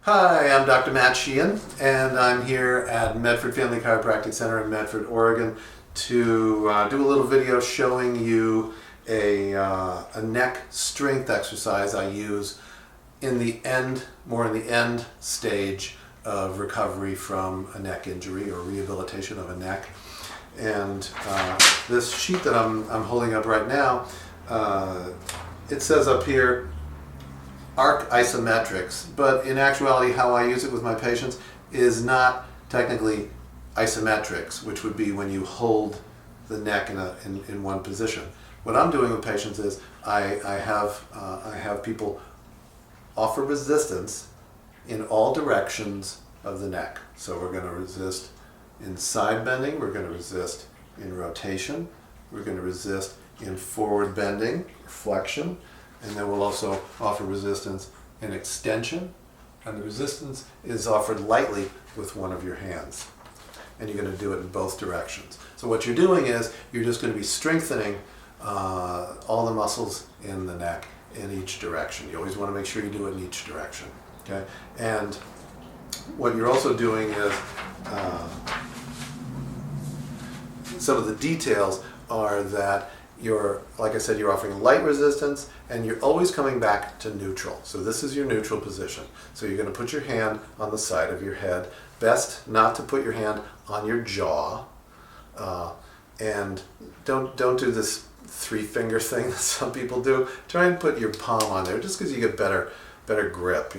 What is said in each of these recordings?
Hi, I'm Dr. Matt Sheehan, and I'm here at Medford Family Chiropractic Center in Medford, Oregon to do a little video showing you a neck strength exercise I use in the end, more in the end stage of recovery from a neck injury or rehabilitation of a neck. And this sheet that I'm holding up right now, it says up here, arc isometrics, but in actuality how I use it with my patients is not technically isometrics, which would be when you hold the neck in one position. What I'm doing with patients is I have people offer resistance in all directions of the neck. So we're going to resist in side bending, we're going to resist in rotation, we're going to resist in forward bending, flexion, and then we'll also offer resistance in extension, and the resistance is offered lightly with one of your hands. And you're going to do it in both directions. So what you're doing is you're just going to be strengthening all the muscles in the neck in each direction. You always want to make sure you do it in each direction. Okay? And what you're also doing is some of the details are that like I said, you're offering light resistance and you're always coming back to neutral. So this is your neutral position. So you're going to put your hand on the side of your head. Best not to put your hand on your jaw. And don't do this three-finger thing that some people do. Try and put your palm on there just because you get better grip,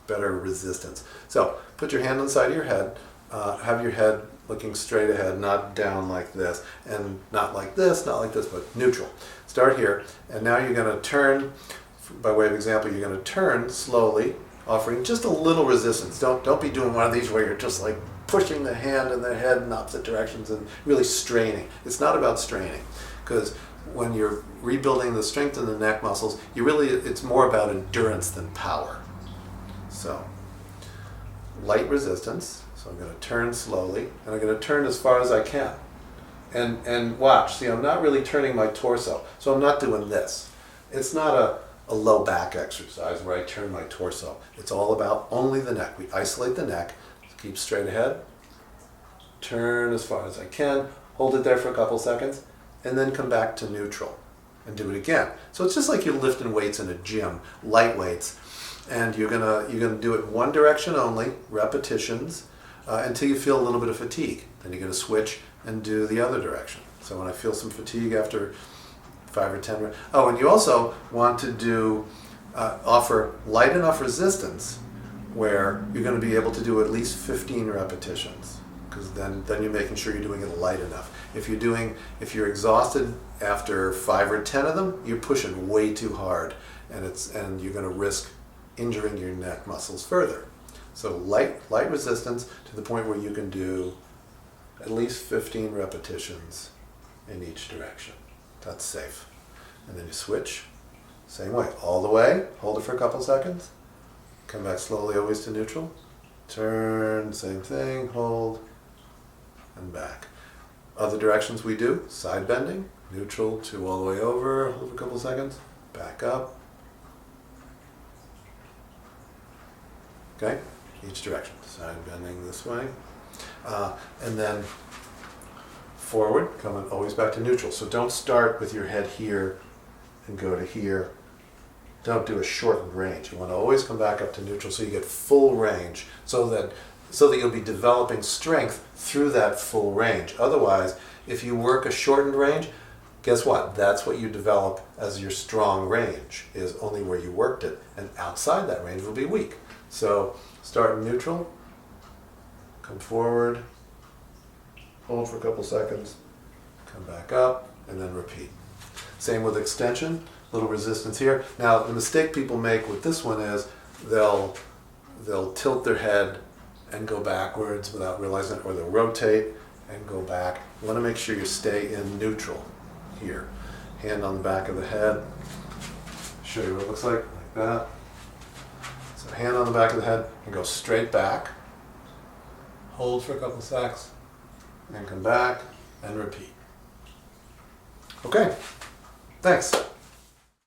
better resistance. So put your hand on the side of your head. Have your head looking straight ahead, not down like this, and not like this, but neutral. Start here, and now you're going to turn, by way of example, you're going to turn slowly, offering just a little resistance. Don't be doing one of these where you're just like pushing the hand and the head in opposite directions and really straining. It's not about straining, because when you're rebuilding the strength in the neck muscles, it's more about endurance than power. So, light resistance. So I'm going to turn slowly, and I'm going to turn as far as I can. And watch, see, I'm not really turning my torso, so I'm not doing this. It's not a low back exercise where I turn my torso. It's all about only the neck. We isolate the neck, keep straight ahead, turn as far as I can, hold it there for a couple seconds, and then come back to neutral and do it again. So it's just like you're lifting weights in a gym, light weights, and you're gonna do it in one direction only, repetitions, until you feel a little bit of fatigue. Then you're going to switch and do the other direction. So when I feel some fatigue after 5 or 10, and you also want to offer light enough resistance where you're going to be able to do at least 15 repetitions, because then you're making sure you're doing it light enough. If you're exhausted after 5 or 10 of them, you're pushing way too hard, and you're going to risk injuring your neck muscles further. So light resistance to the point where you can do at least 15 repetitions in each direction. That's safe. And then you switch, same way, all the way, hold it for a couple seconds, come back slowly always to neutral, turn, same thing, hold, and back. Other directions we do, side bending, neutral to all the way over, hold for a couple seconds, back up. Okay? Each direction, side bending this way, and then forward, coming always back to neutral. So don't start with your head here and go to here. Don't do a shortened range. You want to always come back up to neutral so you get full range, so that you'll be developing strength through that full range. Otherwise, if you work a shortened range, guess what? That's what you develop as your strong range, is only where you worked it, and outside that range will be weak. So start in neutral, come forward, hold for a couple seconds, come back up, and then repeat. Same with extension, little resistance here. Now, the mistake people make with this one is they'll tilt their head and go backwards without realizing it, or they'll rotate and go back. You want to make sure you stay in neutral here. Hand on the back of the head. Show you what it looks like that. So hand on the back of the head and go straight back. Hold for a couple seconds and come back and repeat. Okay, thanks.